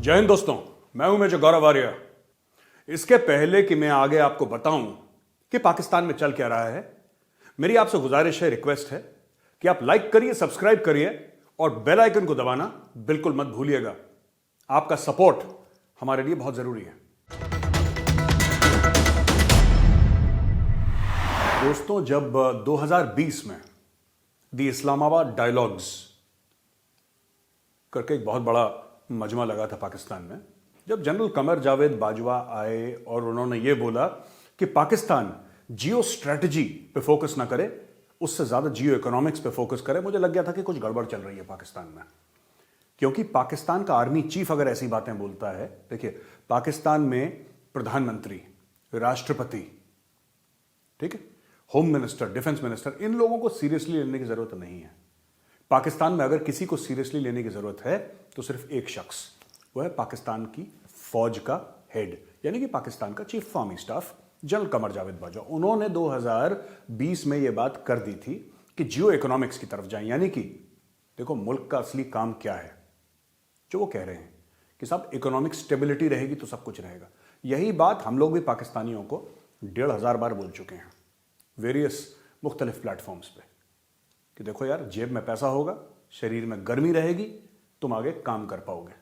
जय हिंद दोस्तों, मैं हूं मेजर गौरव आर्य। इसके पहले कि मैं आगे आपको बताऊं कि पाकिस्तान में चल क्या रहा है, मेरी आपसे गुजारिश है, रिक्वेस्ट है कि आप लाइक करिए, सब्सक्राइब करिए और बेल आइकन को दबाना बिल्कुल मत भूलिएगा। आपका सपोर्ट हमारे लिए बहुत जरूरी है। दोस्तों, जब 2020 में दी इस्लामाबाद डायलॉग्स करके एक बहुत बड़ा मजमा लगा था पाकिस्तान में, जब जनरल कमर जावेद बाजवा आए और उन्होंने ये बोला कि पाकिस्तान जियो स्ट्रेटजी पे फोकस ना करे, उससे ज्यादा जियो इकोनॉमिक्स पे फोकस करे, मुझे लग गया था कि कुछ गड़बड़ चल रही है पाकिस्तान में। क्योंकि पाकिस्तान का आर्मी चीफ अगर ऐसी बातें बोलता है, देखिए पाकिस्तान में प्रधानमंत्री, राष्ट्रपति, ठीक है, होम मिनिस्टर, डिफेंस मिनिस्टर, इन लोगों को सीरियसली लेने की जरूरत नहीं है। पाकिस्तान में अगर किसी को सीरियसली लेने की जरूरत है तो सिर्फ एक शख्स, वो है पाकिस्तान की फौज का हेड, यानी कि पाकिस्तान का chief of army staff general Qamar Javed Bajwa. उन्होंने 2020 में यह बात कर दी थी कि जियो इकोनॉमिक्स की तरफ जाएं, यानी कि देखो मुल्क का असली काम क्या है, जो वो कह रहे हैं कि साहब इकोनॉमिक स्टेबिलिटी रहेगी तो सब कुछ रहेगा। यही बात हम लोग भी पाकिस्तानियों को 1,500 बार बोल चुके हैं वेरियस मुख्तलिफ प्लेटफॉर्म्स पे कि देखो यार, जेब में पैसा होगा, शरीर में गर्मी रहेगी, तुम आगे काम कर पाओगे।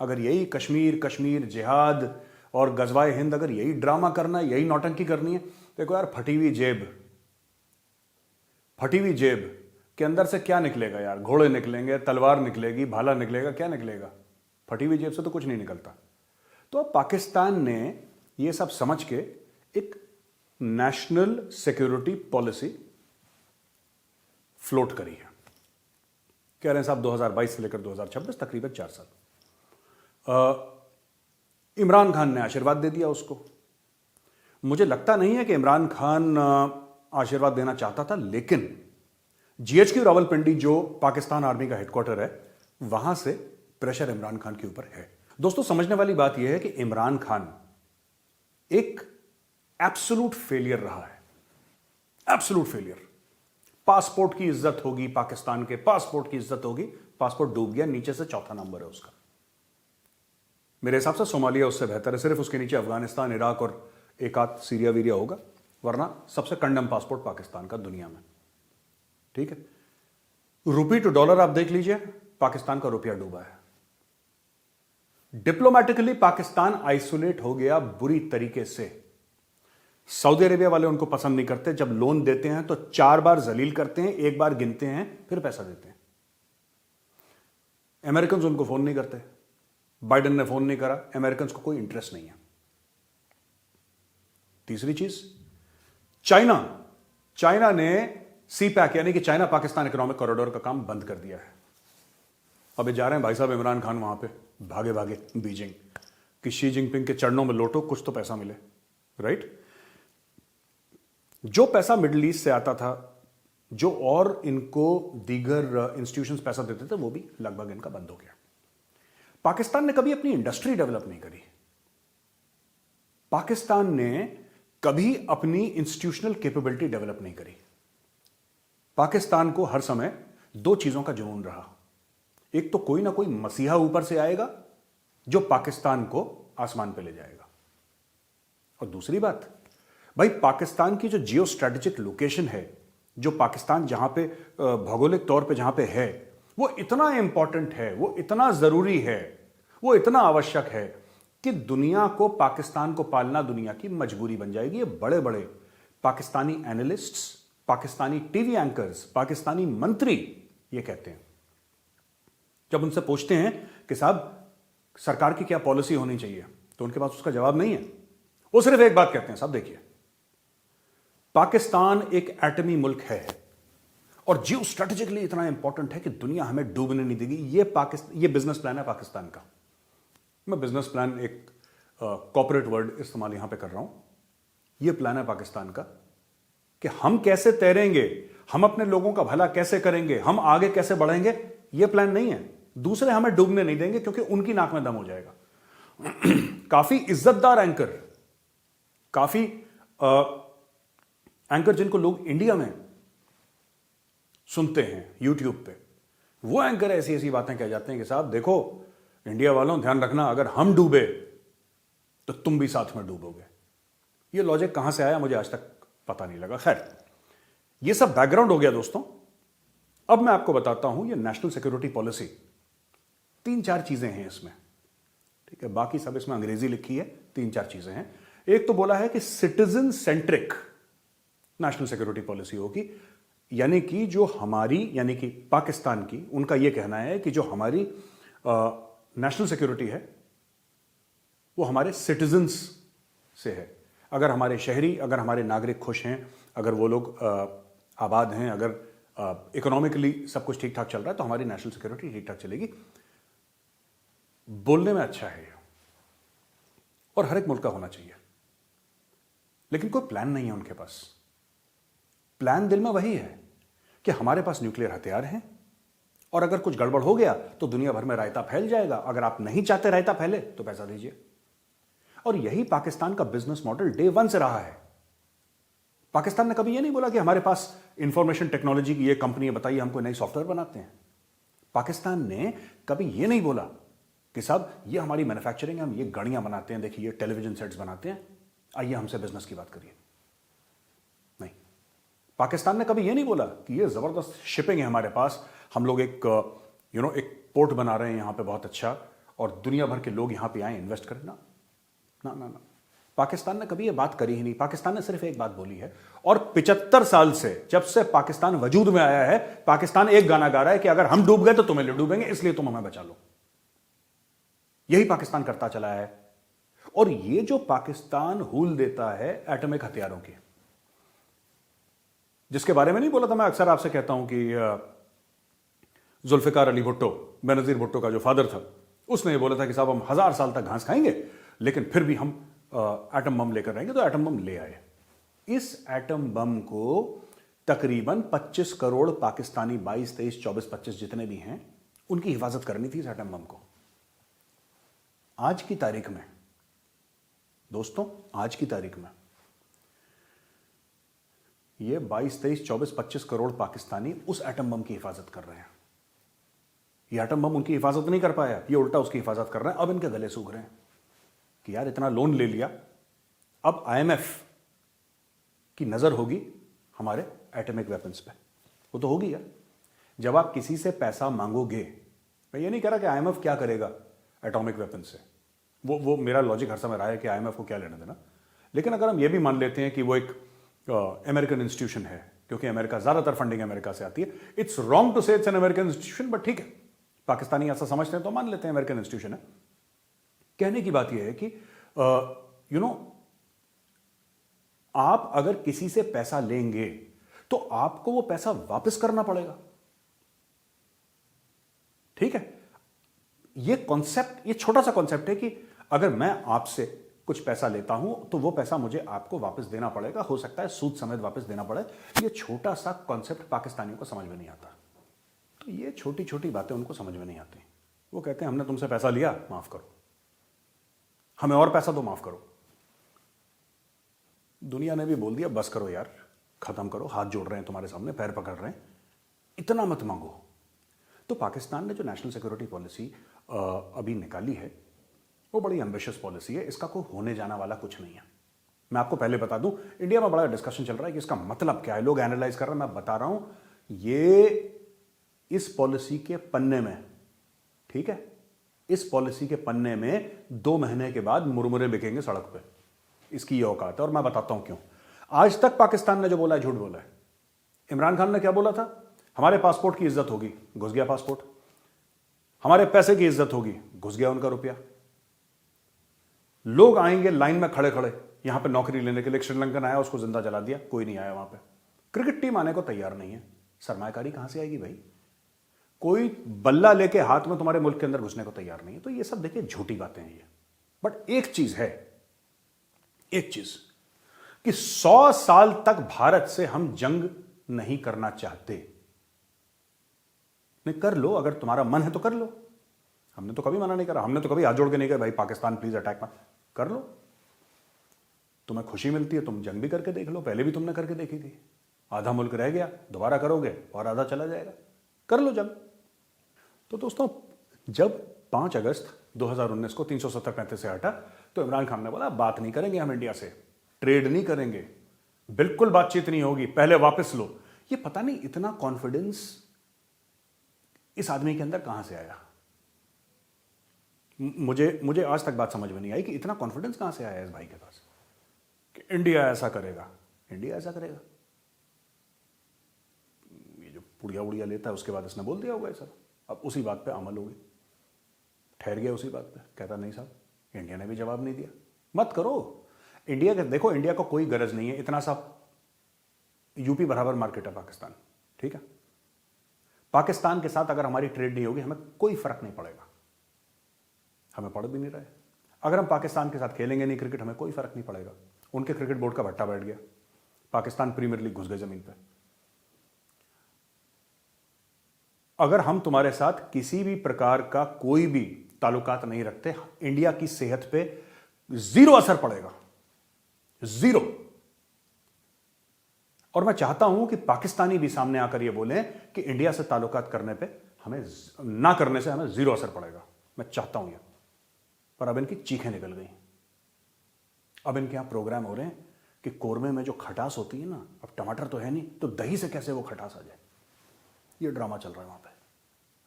अगर यही कश्मीर जिहाद और गजवाए हिंद, अगर यही ड्रामा करना है, यही नौटंकी करनी है, देखो यार, फटी हुई जेब के अंदर से क्या निकलेगा यार? घोड़े निकलेंगे, तलवार निकलेगी, भाला निकलेगा, क्या निकलेगा? फटी हुई जेब से तो कुछ नहीं निकलता। तो अब पाकिस्तान ने यह सब समझ के एक नेशनल सिक्योरिटी पॉलिसी फ्लोट करी है। कह रहे हैं साहब 2022 से लेकर 2026 तकरीबन 4 साल। इमरान खान ने आशीर्वाद दे दिया उसको। मुझे लगता नहीं है कि इमरान खान आशीर्वाद देना चाहता था, लेकिन जीएचक्यू रावलपिंडी जो पाकिस्तान आर्मी का हेडक्वार्टर है, वहां से प्रेशर इमरान खान के ऊपर है। दोस्तों, समझने वाली बात यह है कि इमरान खान एक एब्सोल्यूट फेलियर रहा है, एब्सोल्यूट फेलियर। पासपोर्ट की इज्जत होगी, पाकिस्तान के पासपोर्ट की इज्जत होगी, पासपोर्ट डूब गया, नीचे से चौथा नंबर है उसका। मेरे हिसाब से सोमालिया उससे बेहतर है, सिर्फ उसके नीचे अफगानिस्तान, इराक और एक आध सीरिया वीरिया होगा, वरना सबसे कंडम पासपोर्ट पाकिस्तान का दुनिया में। ठीक है, रुपी टू डॉलर आप देख लीजिए, पाकिस्तान का रुपया डूबा है। डिप्लोमेटिकली पाकिस्तान आइसोलेट हो गया बुरी तरीके से। सऊदी अरेबिया वाले उनको पसंद नहीं करते, जब लोन देते हैं तो 4 बार जलील करते हैं, 1 बार गिनते हैं, फिर पैसा देते हैं। अमेरिकन उनको फोन नहीं करते, बाइडेन ने फोन नहीं करा, अमेरिकन को कोई इंटरेस्ट नहीं है। तीसरी चीज, चाइना ने सीपैक यानी कि चाइना पाकिस्तान इकोनॉमिक कॉरिडोर का काम बंद कर दिया है। अबे जा रहे हैं भाई साहब इमरान खान वहां पे भागे भागे बीजिंग कि शी जिनपिंग के चरणों में लोटो, कुछ तो पैसा मिले, राइट? जो पैसा मिडिल ईस्ट से आता था, जो और इनको दीगर इंस्टीट्यूशंस पैसा देते थे, वो भी लगभग इनका बंद हो गया। पाकिस्तान ने कभी अपनी इंडस्ट्री डेवलप नहीं करी। पाकिस्तान ने कभी अपनी इंस्टीट्यूशनल कैपेबिलिटी डेवलप नहीं करी। पाकिस्तान को हर समय 2 चीजों का जुनून रहा। एक तो कोई ना कोई मसीहा ऊपर से आएगा जो पाकिस्तान को आसमान पे ले जाएगा, और दूसरी बात, भाई पाकिस्तान की जो जियो स्ट्रेटेजिक लोकेशन है, जो पाकिस्तान जहां पे भौगोलिक तौर पे जहां पे है, वो इतना इंपॉर्टेंट है, वो इतना जरूरी है, वो इतना आवश्यक है कि दुनिया को पाकिस्तान को पालना दुनिया की मजबूरी बन जाएगी। ये बड़े बड़े Pakistani analysts, Pakistani TV anchors, Pakistani मंत्री ये कहते हैं। जब उनसे पूछते हैं कि साहब सरकार की क्या पॉलिसी होनी चाहिए, तो उनके पास उसका जवाब नहीं है। वो सिर्फ एक बात कहते हैं, साहब देखिए, पाकिस्तान एक एटमी मुल्क है और जियो स्ट्रेटेजिकली इतना इंपॉर्टेंट है कि दुनिया हमें डूबने नहीं देगी। ये बिजनेस प्लान है पाकिस्तान का। मैं बिजनेस प्लान एक कॉर्पोरेट वर्ड इस्तेमाल यहां पे कर रहा हूं। यह प्लान है पाकिस्तान का कि हम कैसे तैरेंगे, हम अपने लोगों का भला कैसे करेंगे, हम आगे कैसे बढ़ेंगे। यह प्लान नहीं है। दूसरे हमें डूबने नहीं देंगे क्योंकि उनकी नाक में दम हो जाएगा। काफी इज्जतदार एंकर, काफी एंकर जिनको लोग इंडिया में सुनते हैं यूट्यूब पे, वो एंकर ऐसी ऐसी बातें कह जाते हैं कि साहब देखो इंडिया वालों ध्यान रखना, अगर हम डूबे तो तुम भी साथ में डूबोगे। ये लॉजिक कहां से आया मुझे आज तक पता नहीं लगा। खैर, ये सब बैकग्राउंड हो गया दोस्तों। अब मैं आपको बताता हूं ये नेशनल सिक्योरिटी पॉलिसी, 3-4 चीजें हैं इसमें, ठीक है, बाकी सब इसमें अंग्रेजी लिखी है, 3-4 चीजें हैं। एक तो बोला है कि citizen centric national security policy होगी, यानी कि जो हमारी, यानी कि पाकिस्तान की, उनका यह कहना है कि जो हमारी नेशनल सिक्योरिटी है वो हमारे सिटीजन्स से है। अगर हमारे शहरी, अगर हमारे नागरिक खुश हैं, अगर वो लोग आबाद हैं, अगर इकोनॉमिकली सब कुछ ठीक ठाक चल रहा है, तो हमारी नेशनल सिक्योरिटी ठीक ठाक चलेगी। बोलने में अच्छा है और हर एक मुल्क का होना चाहिए, लेकिन कोई प्लान नहीं है उनके पास। प्लान दिल में वही है कि हमारे पास न्यूक्लियर हथियार हैं और अगर कुछ गड़बड़ हो गया तो दुनिया भर में रायता फैल जाएगा। अगर आप नहीं चाहते रायता फैले तो पैसा दीजिए। और यही पाकिस्तान का बिजनेस मॉडल डे 1 से रहा है। पाकिस्तान ने कभी यह नहीं बोला कि हमारे पास इंफॉर्मेशन टेक्नोलॉजी की ये कंपनी है, बताइए हमको नई सॉफ्टवेयर बनाते हैं। पाकिस्तान ने कभी यह नहीं बोला कि साहब ये हमारी मैन्युफैक्चरिंग है, हम ये गाड़ियां बनाते हैं, देखिए ये टेलीविजन सेट्स बनाते हैं, आइए हमसे बिजनेस की बात करिए। नहीं, पाकिस्तान ने कभी यह नहीं बोला कि ये जबरदस्त शिपिंग है हमारे पास, हम लोग एक एक पोर्ट बना रहे हैं यहां पे बहुत अच्छा, और दुनिया भर के लोग यहां पे आए इन्वेस्ट करें। ना ना ना ना, पाकिस्तान ने कभी ये बात करी ही नहीं। पाकिस्तान ने सिर्फ एक बात बोली है, और 75 साल से, जब से पाकिस्तान वजूद में आया है, पाकिस्तान एक गाना गा रहा है कि अगर हम डूब गए तो तुम्हें ले डूबेंगे, इसलिए तुम हमें बचा लो। यही पाकिस्तान करता चला है। और ये जो पाकिस्तान हूल देता है एटॉमिक हथियारों की, जिसके बारे में नहीं बोला था, मैं अक्सर आपसे कहता हूं कि जुल्फिकार अली भुट्टो, बेनजीर भुट्टो का जो फादर था, उसने ये बोला था कि साहब हम 1000 साल तक घास खाएंगे लेकिन फिर भी हम एटम बम लेकर रहेंगे। तो एटम बम ले आए। इस एटम बम को तकरीबन 25 करोड़ पाकिस्तानी, 22, 23, 24, 25 जितने भी हैं, उनकी हिफाजत करनी थी इस एटम बम को। आज की तारीख में दोस्तों, आज की तारीख में ये 22, 23, 24, 25 करोड़ पाकिस्तानी उस एटम बम की हिफाजत कर रहे हैं। ये एटम बम उनकी हिफाजत नहीं कर पाया, ये उल्टा उसकी हिफाजत कर रहे हैं। अब इनके गले सूख रहे हैं कि यार इतना लोन ले लिया, अब आईएमएफ की नजर होगी हमारे एटॉमिक वेपन्स पे। वो तो होगी यार, जब आप किसी से पैसा मांगोगे। मैं ये नहीं कह रहा कि आईएमएफ क्या करेगा एटॉमिक वेपन से, वो मेरा लॉजिक हर समय रहा है कि आईएमएफ को क्या लेना देना। लेकिन अगर हम ये भी मान लेते हैं कि वो एक अमेरिकन इंस्टीट्यूशन है, क्योंकि अमेरिका, ज्यादातर फंडिंग अमेरिका से आती है। इट्स रॉन्ग टू से it's an American institution, but ठीक है, पाकिस्तानी ऐसा समझते हैं तो मान लेते हैं अमेरिकन इंस्टीट्यूशन है। कहने की बात यह है कि आप अगर किसी से पैसा लेंगे तो आपको वो पैसा वापस करना पड़ेगा। ठीक है, ये कॉन्सेप्ट, ये छोटा सा कॉन्सेप्ट है कि अगर मैं आपसे कुछ पैसा लेता हूं तो वो पैसा मुझे आपको वापस देना पड़ेगा, हो सकता है सूद समेत वापस देना पड़े। ये छोटा सा कॉन्सेप्ट पाकिस्तानियों को समझ में नहीं आता। तो ये छोटी छोटी बातें उनको समझ में नहीं आती। वो कहते हैं हमने तुमसे पैसा लिया, माफ करो, हमें और पैसा दो, माफ करो। दुनिया ने भी बोल दिया बस करो यार, खत्म करो, हाथ जोड़ रहे हैं तुम्हारे सामने, पैर पकड़ रहे हैं, इतना मत मांगो। तो पाकिस्तान ने जो नेशनल सिक्योरिटी पॉलिसी अभी निकाली है वो बड़ी एम्बिशियस पॉलिसी है। इसका कोई होने जाने वाला कुछ नहीं है। मैं आपको पहले बता दूं, इंडिया में बड़ा डिस्कशन चल रहा है कि इसका मतलब क्या है, लोग एनालाइज कर रहे हैं। मैं बता रहा हूं, ये इस पॉलिसी के पन्ने में, ठीक है, इस पॉलिसी के पन्ने में 2 महीने के बाद मुरमुरे बिकेंगे सड़क पे। इसकी ये औकात है, और मैं बताता हूं क्यों। आज तक पाकिस्तान ने जो बोला है झूठ बोला है। इमरान खान ने क्या बोला था, हमारे पासपोर्ट की इज्जत होगी, घुस गया पासपोर्ट। हमारे पैसे की इज्जत होगी, घुस गया उनका रुपया। लोग आएंगे लाइन में खड़े खड़े यहां पे नौकरी लेने के लिए। श्रीलंकन आया, उसको जिंदा जला दिया, कोई नहीं आया वहां पे। क्रिकेट टीम आने को तैयार नहीं है, सरमायाकारी कहां से आएगी भाई? कोई बल्ला लेके हाथ में तुम्हारे मुल्क के अंदर घुसने को तैयार नहीं है। तो ये सब देखिए झूठी बातें हैं ये। बट एक चीज है, एक चीज, कि 100 साल तक भारत से हम जंग नहीं करना चाहते। नहीं, कर लो, अगर तुम्हारा मन है तो कर लो। हमने तो कभी मना नहीं करा, हमने तो कभी हाथ जोड़ के नहीं कहा भाई पाकिस्तान प्लीज अटैक मत, कर लो। तुम्हें खुशी मिलती है, तुम जंग भी करके देख लो, पहले भी तुमने करके देखी थी। आधा मुल्क रह गया, दोबारा करोगे और आधा चला जाएगा, कर लो जंग। तो दोस्तों, जब 5 अगस्त 2019 को 370-35 से हटा तो इमरान खान ने बोला बात नहीं करेंगे हम इंडिया से, ट्रेड नहीं करेंगे, बिल्कुल बातचीत नहीं होगी, पहले वापस लो। ये पता नहीं इतना कॉन्फिडेंस इस आदमी के अंदर कहां से आया। मुझे आज तक बात समझ में नहीं आई कि इतना कॉन्फिडेंस कहां से आया इस भाई के पास कि इंडिया ऐसा करेगा, इंडिया ऐसा करेगा। ये जो पुड़िया उड़िया लेता है उसके बाद इसने बोल दिया होगा ये सब, अब उसी बात पे अमल हो गई, ठहर गया उसी बात पे। कहता नहीं साहब, इंडिया ने भी जवाब नहीं दिया, मत करो। इंडिया के देखो, इंडिया को कोई गरज नहीं है, इतना सा यूपी बराबर मार्केट है पाकिस्तान, ठीक है। पाकिस्तान के साथ अगर हमारी ट्रेड नहीं होगी हमें कोई फर्क नहीं पड़ेगा, हमें पड़ भी नहीं रहा है। अगर हम पाकिस्तान के साथ खेलेंगे नहीं क्रिकेट, हमें कोई फर्क नहीं पड़ेगा। उनके क्रिकेट बोर्ड का भट्टा बैठ गया, पाकिस्तान प्रीमियर लीग घुस गए जमीन पे। अगर हम तुम्हारे साथ किसी भी प्रकार का कोई भी ताल्लुकात नहीं रखते, इंडिया की सेहत पे जीरो असर पड़ेगा, जीरो। और मैं चाहता हूं कि पाकिस्तानी भी सामने आकर यह बोले कि इंडिया से ताल्लुकात करने पे हमें ना करने से हमें जीरो असर पड़ेगा। मैं चाहता हूं यह, पर अब इनकी चीखें निकल गई। अब इनके यहां प्रोग्राम हो रहे हैं कि कोरमे में जो खटास होती है ना, अब टमाटर तो है नहीं तो दही से कैसे वो खटास आ जाए, ये ड्रामा चल रहा है वहां पे।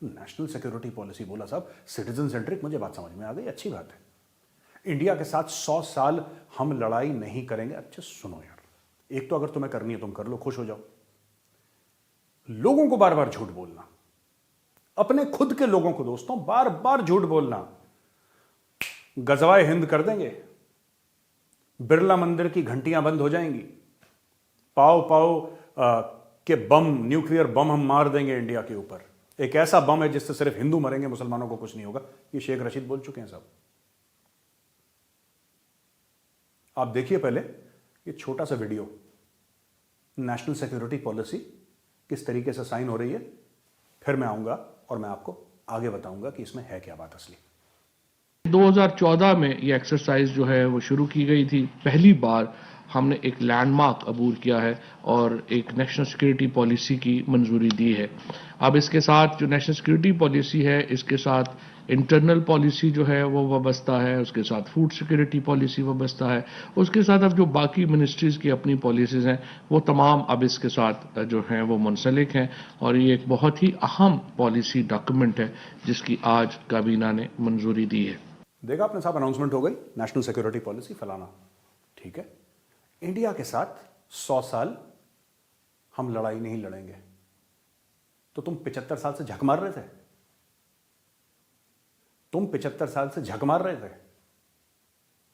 नेशनल सिक्योरिटी पॉलिसी बोला साहब, सिटीजन सेंट्रिक, मुझे बात समझ में आ गई, अच्छी बात है। इंडिया के साथ 100 साल हम लड़ाई नहीं करेंगे। अच्छा सुनो यार, एक तो अगर तुम्हें करनी है तुम कर लो, खुश हो जाओ। लोगों को बार बार झूठ बोलना, अपने खुद के लोगों को दोस्तों बार बार झूठ बोलना, गजवाए हिंद कर देंगे, बिरला मंदिर की घंटियां बंद हो जाएंगी, पाव पाव के बम, न्यूक्लियर बम हम मार देंगे इंडिया के ऊपर। एक ऐसा बम है जिससे सिर्फ हिंदू मरेंगे, मुसलमानों को कुछ नहीं होगा। ये शेख रशीद बोल चुके हैं साहब। आप देखिए पहले ये छोटा सा वीडियो, नेशनल सिक्योरिटी पॉलिसी किस तरीके से साइन हो रही है, फिर मैं आऊंगा और मैं आपको आगे बताऊंगा कि इसमें है क्या बात असली। 2014 में ये एक्सरसाइज जो है वो शुरू की गई थी। पहली बार हमने एक लैंडमार्क अबूर किया है और एक नेशनल सिक्योरिटी पॉलिसी की मंजूरी दी है। अब इसके साथ जो नेशनल सिक्योरिटी पॉलिसी है, इसके साथ इंटरनल पॉलिसी जो है वो वाबस्ता है, उसके साथ फूड सिक्योरिटी पॉलिसी वाबस्ता है, उसके साथ अब जो बाकी मिनिस्ट्रीज़ की अपनी पॉलिसीज़ हैं वो तमाम अब इसके साथ जो हैं वो मुंसलिक हैं। और ये एक बहुत ही अहम पॉलिसी डॉक्यूमेंट है जिसकी आज काबीना ने मंजूरी दी है। देखा आपने साहब, अनाउंसमेंट हो गई, नेशनल सिक्योरिटी पॉलिसी फलाना, ठीक है। इंडिया के साथ 100 साल हम लड़ाई नहीं लड़ेंगे, तो तुम 75 साल से झक मार रहे थे, तुम 75 साल से झक मार रहे थे।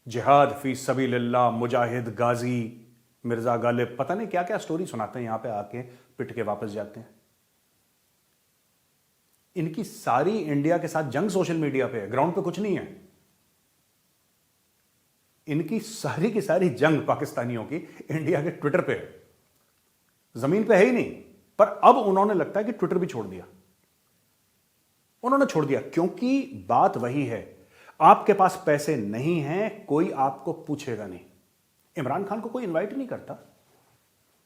जिहाद फी सबीलिल्लाह, मुजाहिद, गाजी, मिर्जा गालिब, पता नहीं क्या क्या स्टोरी सुनाते हैं यहां पे आके, पिट के वापस जाते हैं। इनकी सारी इंडिया के साथ जंग सोशल मीडिया पे है, ग्राउंड पे कुछ नहीं है। इनकी सारी की सारी जंग पाकिस्तानियों की इंडिया के ट्विटर पे है, जमीन पे है ही नहीं। पर अब उन्होंने लगता है कि ट्विटर भी छोड़ दिया, उन्होंने छोड़ दिया, क्योंकि बात वही है, आपके पास पैसे नहीं हैं, कोई आपको पूछेगा नहीं। इमरान खान को कोई इनवाइट नहीं करता,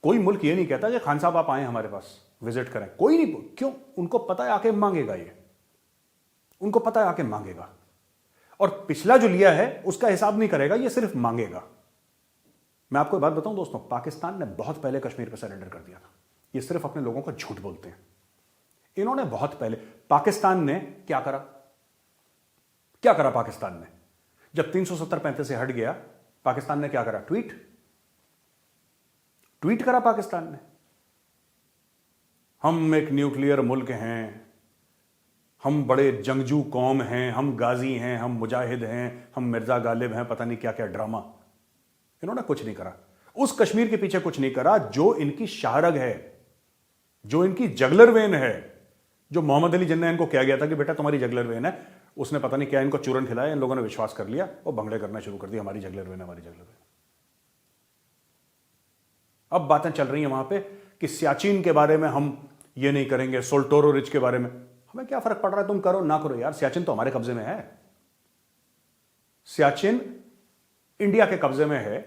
कोई मुल्क ये नहीं कहता कि खान साहब आप आए हमारे पास विजिट करें, कोई नहीं। क्यों? उनको पता है आके मांगेगा, ये उनको पता है आके मांगेगा, और पिछला जो लिया है उसका हिसाब नहीं करेगा, ये सिर्फ मांगेगा। मैं आपको एक बात बताऊं दोस्तों, पाकिस्तान ने बहुत पहले कश्मीर पर सरेंडर कर दिया था। ये सिर्फ अपने लोगों को झूठ बोलते हैं। इन्होंने बहुत पहले, पाकिस्तान ने क्या करा, क्या करा पाकिस्तान ने? जब 370-35 से हट गया, पाकिस्तान ने क्या करा? ट्वीट करा पाकिस्तान ने, हम एक न्यूक्लियर मुल्क हैं, हम बड़े जंगजू कौम हैं, हम गाजी हैं, हम मुजाहिद हैं, हम मिर्जा गालिब हैं, पता नहीं क्या क्या ड्रामा। इन्होंने कुछ नहीं करा, उस कश्मीर के पीछे कुछ नहीं करा जो इनकी शाहरग है, जो इनकी जगलर वेन है, जो मोहम्मद अली जिन्ना इनको कहा गया था कि बेटा तुम्हारी जगलर वेन है, उसने पता नहीं क्या इनको चूरन खिलाया, इन लोगों ने विश्वास कर लिया और भंगड़े करना शुरू कर दिया, हमारी जगलर वेन, हमारी जगलर वेन। अब बातें चल रही हैं वहां पे कि सियाचिन के बारे में हम ये नहीं करेंगे, सोल्टोरो रिज के बारे में। हमें क्या फर्क पड़ रहा है, तुम करो ना करो यार, सियाचिन तो हमारे कब्जे में है, सियाचिन इंडिया के कब्जे में है।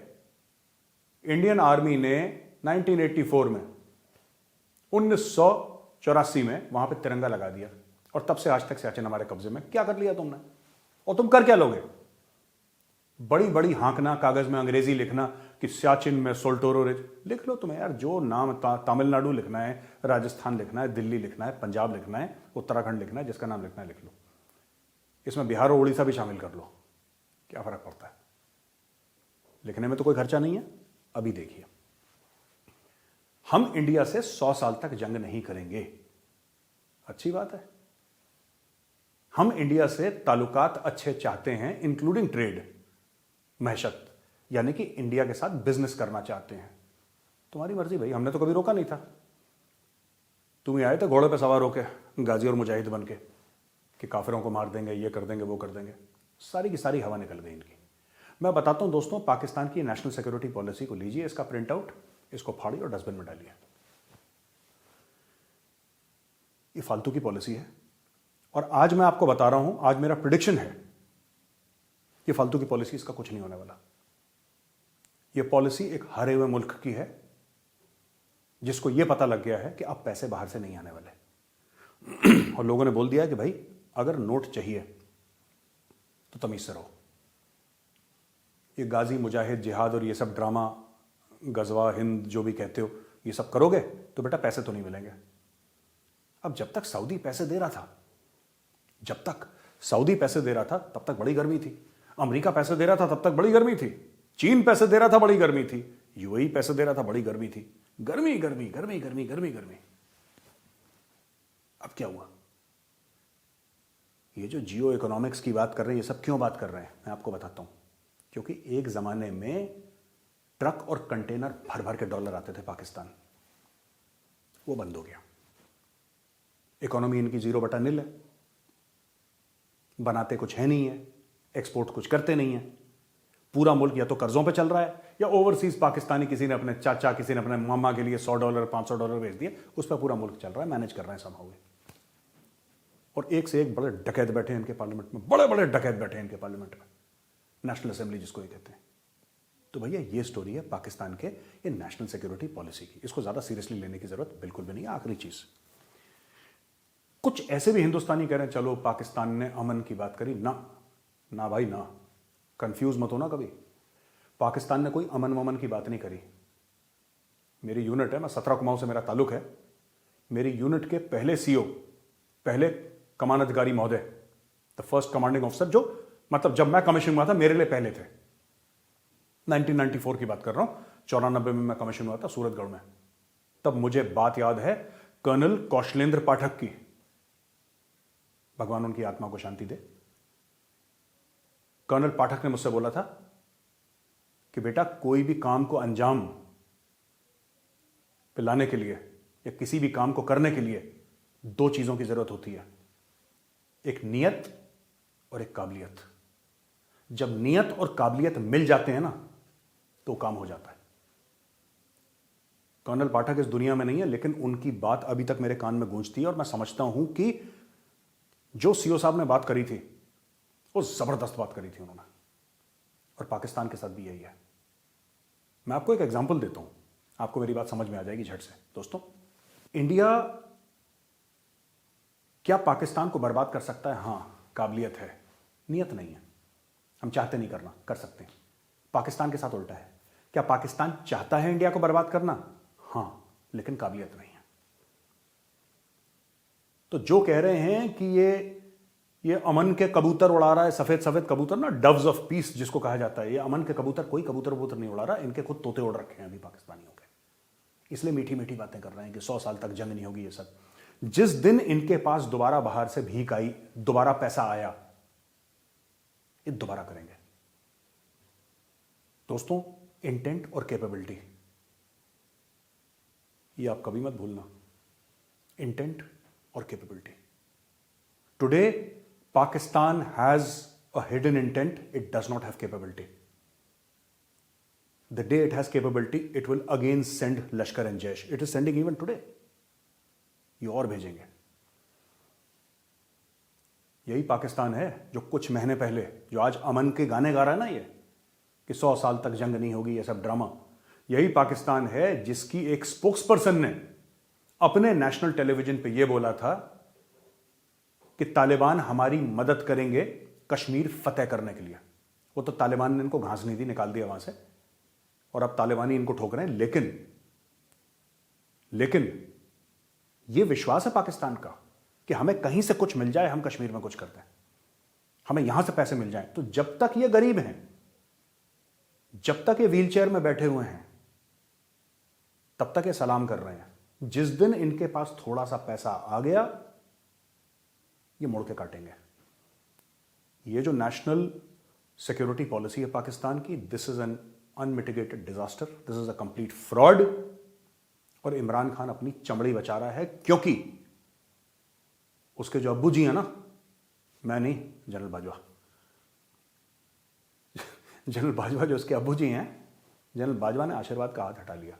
इंडियन आर्मी ने 1984 में, 1984 में वहां पे तिरंगा लगा दिया, और तब से आज तक सियाचिन हमारे कब्जे में। क्या कर लिया तुमने और तुम कर क्या लोगे? बड़ी बड़ी हांकना, कागज में अंग्रेजी लिखना कि सियाचिन में सोल्टोरो रिज, लिख लो तुम्हें यार जो नाम तमिलनाडु लिखना है, राजस्थान लिखना है, दिल्ली लिखना है, पंजाब लिखना है, उत्तराखंड लिखना है, जिसका नाम लिखना है लिख लो। इसमें बिहार और उड़ीसा भी शामिल कर लो, क्या फर्क पड़ता है? लिखने में तो कोई खर्चा नहीं है। अभी देखिए, हम इंडिया से 100 साल तक जंग नहीं करेंगे, अच्छी बात है। हम इंडिया से ताल्लुकात अच्छे चाहते हैं, इंक्लूडिंग ट्रेड, महशत, यानी कि इंडिया के साथ बिजनेस करना चाहते हैं। तुम्हारी मर्जी भाई, हमने तो कभी रोका नहीं था। तुम ही आए थे घोड़े पे सवार होके, गाजी और मुजाहिद बन के, कि काफिरों को मार देंगे, ये कर देंगे, वो कर देंगे। सारी की सारी हवा निकल गई इनकी। मैं बताता हूं दोस्तों, पाकिस्तान की नेशनल सिक्योरिटी पॉलिसी को लीजिए, इसका प्रिंट आउट, इसको फाड़िए और डस्टबिन में डालिए। ये फालतू की पॉलिसी है और आज मैं आपको बता रहा हूं, आज मेरा प्रिडिक्शन है, ये फालतू की पॉलिसी, इसका कुछ नहीं होने वाला। ये पॉलिसी एक हारे हुए मुल्क की है जिसको यह पता लग गया है कि अब पैसे बाहर से नहीं आने वाले और लोगों ने बोल दिया है कि भाई अगर नोट चाहिए तो तमीज से रहो। ये गाजी, मुजाहिद, जिहाद और ये सब ड्रामा, गजवा हिंद जो भी कहते हो, ये सब करोगे तो बेटा पैसे तो नहीं मिलेंगे। अब जब तक सऊदी पैसे दे रहा था, जब तक सऊदी पैसे दे रहा था तब तक बड़ी गर्मी थी। अमेरिका पैसे दे रहा था तब तक बड़ी गर्मी थी। चीन पैसे दे रहा था, बड़ी गर्मी थी। यूएई पैसे दे रहा था, बड़ी गर्मी थी। गर्मी गर्मी गर्मी गर्मी गर्मी गर्मी। अब क्या हुआ? ये जो जियो इकोनॉमिक्स की बात कर रहे हैं, ये सब क्यों बात कर रहे हैं, मैं आपको बताता हूं। क्योंकि एक जमाने में ट्रक और कंटेनर भर भर के डॉलर आते थे पाकिस्तान, वो बंद हो गया। इकोनॉमी इनकी 0/0 है, बनाते कुछ है नहीं है, एक्सपोर्ट कुछ करते नहीं है। पूरा मुल्क या तो कर्जों पे चल रहा है या ओवरसीज पाकिस्तानी किसी ने अपने चाचा, किसी ने अपने मामा के लिए $100 $500 भेज दिए, उस पर पूरा मुल्क चल रहा है, मैनेज कर रहे हैं समहाउ। और एक से एक बड़े डकैत बैठे हैं इनके पार्लियामेंट में, बड़े बड़े डकैत बैठे हैं इनके पार्लियामेंट में, नेशनल असेंबली जिसको ये कहते हैं। तो भैया ये स्टोरी है पाकिस्तान के ये नेशनल सिक्योरिटी पॉलिसी की, इसको ज्यादा सीरियसली लेने की जरूरत बिल्कुल भी नहीं है। आखिरी चीज, कुछ ऐसे भी हिंदुस्तानी कह रहे हैं चलो पाकिस्तान ने अमन की बात करी, ना ना भाई ना, कंफ्यूज मत होना कभी। पाकिस्तान ने कोई अमन वमन की बात नहीं करी। मेरी यूनिट है, मैं 17 कुमाऊं से मेरा ताल्लुक है। मेरी यूनिट के पहले सीओ, पहले कमान अधिकारी महोदय, द फर्स्ट कमांडिंग ऑफिसर, जो मतलब जब मैं कमीशन हुआ था मेरे लिए पहले थे, 1994 की बात कर रहा हूं, 94 में मैं कमीशन हुआ था सूरतगढ़ में। तब मुझे बात याद है कर्नल कौशलेंद्र पाठक की, भगवान उनकी आत्मा को शांति दे। कर्नल पाठक ने मुझसे बोला था कि बेटा कोई भी काम को अंजाम पे लाने के लिए या किसी भी काम को करने के लिए 2 चीजों की जरूरत होती है, एक नियत और एक काबिलियत। जब नियत और काबिलियत मिल जाते हैं ना तो काम हो जाता है। कर्नल पाठक इस दुनिया में नहीं है, लेकिन उनकी बात अभी तक मेरे कान में गूंजती है और मैं समझता हूं कि जो सीओ साहब ने बात करी थी वो जबरदस्त बात करी थी उन्होंने, और पाकिस्तान के साथ भी यही है। मैं आपको एक एग्जांपल देता हूं, आपको मेरी बात समझ में आ जाएगी झट से। दोस्तों, इंडिया क्या पाकिस्तान को बर्बाद कर सकता है? हां, काबिलियत है, नियत नहीं है। हम चाहते नहीं करना, कर सकते हैं। पाकिस्तान के साथ उल्टा है। क्या पाकिस्तान चाहता है इंडिया को बर्बाद करना? हां, लेकिन काबिलियत नहीं है। तो जो कह रहे हैं कि ये अमन के कबूतर उड़ा रहा है, सफेद सफेद कबूतर ना, डव्स ऑफ पीस जिसको कहा जाता है, ये अमन के कबूतर, कोई कबूतर वबूतर नहीं उड़ा रहा, इनके खुद तोते उड़ रखे हैं अभी पाकिस्तानियों के। इसलिए मीठी मीठी बातें कर रहे हैं कि 100 साल तक जंग नहीं होगी। ये सब जिस दिन इनके पास दोबारा बाहर से भीख आई, दोबारा पैसा आया, ये दोबारा करेंगे। दोस्तों, इंटेंट और कैपेबिलिटी, ये आप कभी मत भूलना। इंटेंट और capability. Today Pakistan has a hidden intent, it does not have capability. The day it has capability, it will again send Lashkar and Jaish. It is sending even today. ये और भेजेंगे। यही पाकिस्तान है जो कुछ महीने पहले, जो आज अमन के गाने गा रहा है ना, ये कि 100 साल तक जंग नहीं होगी, ये सब ड्रामा। यही पाकिस्तान है जिसकी एक स्पोक्स पर्सन ने अपने नेशनल टेलीविजन पे ये बोला था कि तालिबान हमारी मदद करेंगे कश्मीर फतेह करने के लिए। वो तो तालिबान ने इनको घास नहीं दी, निकाल दिया वहां से, और अब तालिबानी इनको ठोक रहे हैं। लेकिन यह विश्वास है पाकिस्तान का कि हमें कहीं से कुछ मिल जाए, हम कश्मीर में कुछ करते हैं, हमें यहां से पैसे मिल जाएं। तो जब तक ये गरीब हैं, जब तक ये व्हीलचेयर में बैठे हुए हैं, तब तक ये सलाम कर रहे हैं। जिस दिन इनके पास थोड़ा सा पैसा आ गया, ये मुड़ के काटेंगे। ये जो नेशनल सिक्योरिटी पॉलिसी है पाकिस्तान की, this is an unmitigated disaster, this is a complete fraud. और इमरान खान अपनी चमड़ी बचा रहा है, क्योंकि उसके जो अब्बू जी हैं ना, मैं नहीं, जनरल बाजवा, जनरल बाजवा जो उसके अब्बू जी हैं, जनरल बाजवा ने आशीर्वाद का हाथ हटा लिया।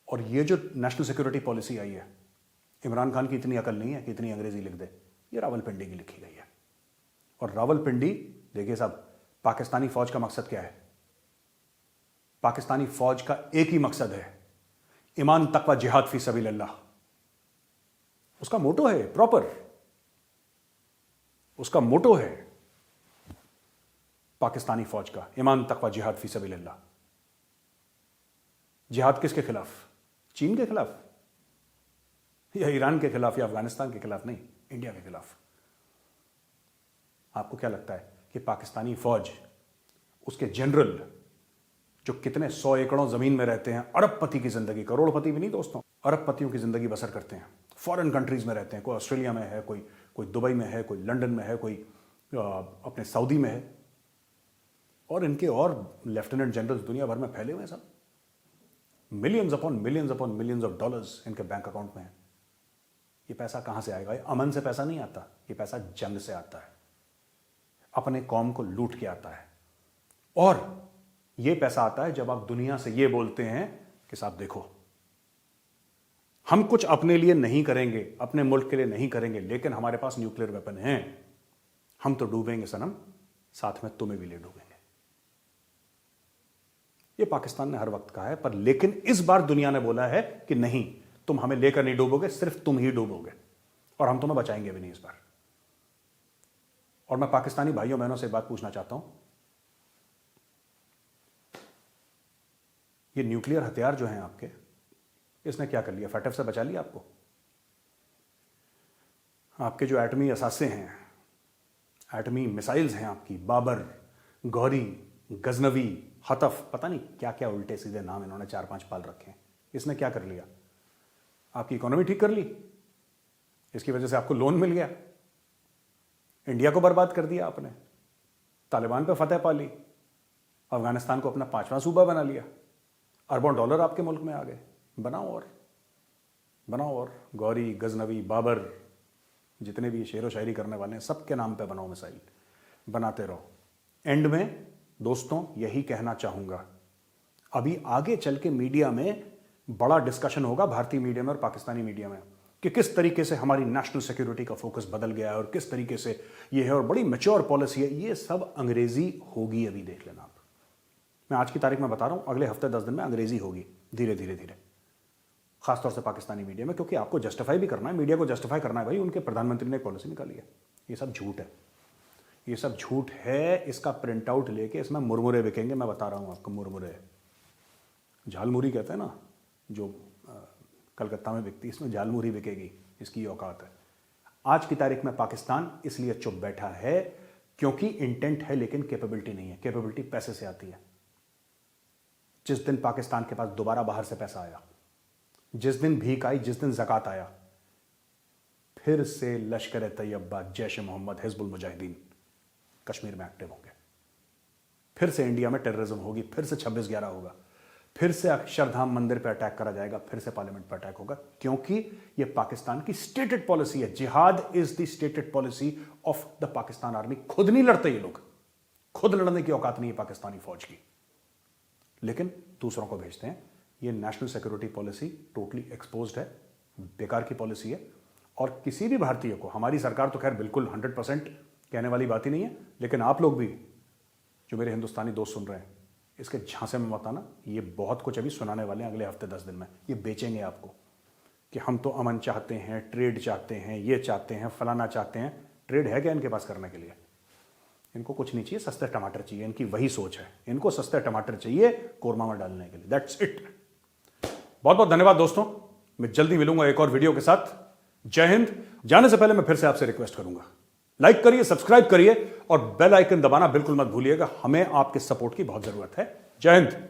और ये जो नेशनल सिक्योरिटी पॉलिसी आई है, इमरान खान की इतनी अकल नहीं है कि इतनी अंग्रेजी लिख दे, ये रावलपिंडी की लिखी गई है। और रावलपिंडी, देखिए साहब, पाकिस्तानी फौज का मकसद क्या है? पाकिस्तानी फौज का एक ही मकसद है, ईमान तकवा जिहाद फी सबीलिल्लाह। उसका मोटो है प्रॉपर, उसका मोटो है पाकिस्तानी फौज का, ईमान तकवा जिहाद फी सबीलिल्लाह। जिहाद किसके खिलाफ? चीन के खिलाफ या ईरान के खिलाफ या अफगानिस्तान के खिलाफ? नहीं, इंडिया के खिलाफ। आपको क्या लगता है कि पाकिस्तानी फौज, उसके जनरल जो कितने 100 एकड़ों जमीन में रहते हैं, अरबपति की जिंदगी, करोड़पति भी नहीं दोस्तों, अरबपतियों की जिंदगी बसर करते हैं, फॉरेन कंट्रीज में रहते हैं, कोई ऑस्ट्रेलिया में है, कोई दुबई में है, कोई लंदन में है, कोई अपने सऊदी में है, और इनके और लेफ्टिनेंट जनरल्स दुनिया भर में फैले हुए हैं सब। Millions upon millions of dollars इनके बैंक अकाउंट में है। ये पैसा कहां से आएगा? ये अमन से पैसा नहीं आता, ये पैसा जंग से आता है, अपने कौम को लूट के आता है। और ये पैसा आता है जब आप दुनिया से ये बोलते हैं कि साहब देखो, हम कुछ अपने लिए नहीं करेंगे, अपने मुल्क के लिए नहीं करेंगे, लेकिन हमारे पास न्यूक्लियर वेपन हैं, हम तो डूबेंगे सनम, साथ में तुम्हें भी ले डूबेंगे। ये पाकिस्तान ने हर वक्त कहा है, पर लेकिन इस बार दुनिया ने बोला है कि नहीं, तुम हमें लेकर नहीं डूबोगे, सिर्फ तुम ही डूबोगे, और हम तुम्हें बचाएंगे भी नहीं इस बार। और मैं पाकिस्तानी भाइयों बहनों से एक बात पूछना चाहता हूं, ये न्यूक्लियर हथियार जो हैं आपके, इसने क्या कर लिया? फटफ से बचा लिया आपको? आपके जो एटमी असासे हैं, एटमी मिसाइल्स हैं आपकी, बाबर, गौरी, गजनवी, हतफ, पता नहीं क्या क्या उल्टे सीधे नाम इन्होंने 4-5 पाल रखे हैं, इसने क्या कर लिया? आपकी इकोनॉमी ठीक कर ली, इसकी वजह से आपको लोन मिल गया, इंडिया को बर्बाद कर दिया आपने, तालिबान पे फतेह पा ली, अफगानिस्तान को अपना 5वां सूबा बना लिया, अरबों डॉलर आपके मुल्क में आ गए। बनाओ और गौरी, गजनवी, बाबर, जितने भी शेर व शायरी करने वाले हैं, सबके नाम पे बनाओ मिसाइल, बनाते रहो। एंड में दोस्तों यही कहना चाहूंगा, अभी आगे चल के मीडिया में बड़ा डिस्कशन होगा, भारतीय मीडिया में और पाकिस्तानी मीडिया में, कि किस तरीके से हमारी नेशनल सिक्योरिटी का फोकस बदल गया है और किस तरीके से ये है और बड़ी मैच्योर पॉलिसी है। ये सब अंग्रेजी होगी, अभी देख लेना आप। मैं आज की तारीख में बता रहा हूं, अगले हफ्ते 10 दिन में अंग्रेजी होगी, धीरे धीरे, खासतौर से पाकिस्तानी मीडिया में, क्योंकि आपको जस्टिफाई भी करना है, मीडिया को जस्टिफाई करना है। भाई, उनके प्रधानमंत्री ने एक पॉलिसी निकाली है, ये सब झूठ है, ये सब झूठ है। इसका प्रिंट आउट लेके इसमें मुरमुरे बिकेंगे, मैं बता रहा हूं आपको। मुरमुरे, झालमुरी कहते हैं ना, जो कलकत्ता में बिकती है, इसमें झालमुरी बिकेगी, इसकी औकात है। आज की तारीख में पाकिस्तान इसलिए चुप बैठा है क्योंकि इंटेंट है लेकिन कैपेबिलिटी नहीं है। कैपेबिलिटी पैसे से आती है। जिस दिन पाकिस्तान के पास दोबारा बाहर से पैसा आया, जिस दिन भीख आई, जिस दिन ज़कात आया, फिर से लश्कर तैयबा, जैश मोहम्मद, हिजबुल मुजाहिदीन कश्मीर में एक्टिव होंगे, फिर से इंडिया में टेररिज्म होगी, फिर से 26/11 होगा, फिर से अक्षरधाम मंदिर पर अटैक करा जाएगा, फिर से पार्लियामेंट पर अटैक होगा, क्योंकि यह पाकिस्तान की स्टेटेड पॉलिसी है। जिहाद is the stated policy of the Pakistan army. खुद नहीं लड़ते ये लोग, खुद लड़ने की औकात नहीं है पाकिस्तानी फौज की, लेकिन दूसरों को भेजते हैं। ये national security policy totally exposed है, बेकार की पॉलिसी है। और किसी भी भारतीय को, हमारी सरकार तो खैर बिल्कुल 100% कहने वाली बात ही नहीं है, लेकिन आप लोग भी जो मेरे हिंदुस्तानी दोस्त सुन रहे हैं, इसके झांसे में मत आना। ये बहुत कुछ अभी सुनाने वाले हैं अगले हफ्ते 10 दिन में, ये बेचेंगे आपको। कि हम तो अमन चाहते हैं, ट्रेड चाहते हैं, ये चाहते हैं, फलाना चाहते हैं। ट्रेड है क्या इनके पास करने के लिए? इनको कुछ नहीं चाहिए, सस्ते टमाटर चाहिए। इनकी वही सोच है, इनको सस्ते टमाटर चाहिए कोरमा में डालने के लिए। That's it. बहुत बहुत धन्यवाद दोस्तों, मैं जल्दी मिलूंगा एक और वीडियो के साथ। जय हिंद। जाने से पहले मैं फिर से आपसे रिक्वेस्ट करूंगा, लाइक करिए, सब्सक्राइब करिए और बेल आइकन दबाना बिल्कुल मत भूलिएगा। हमें आपके सपोर्ट की बहुत जरूरत है। जय हिंद।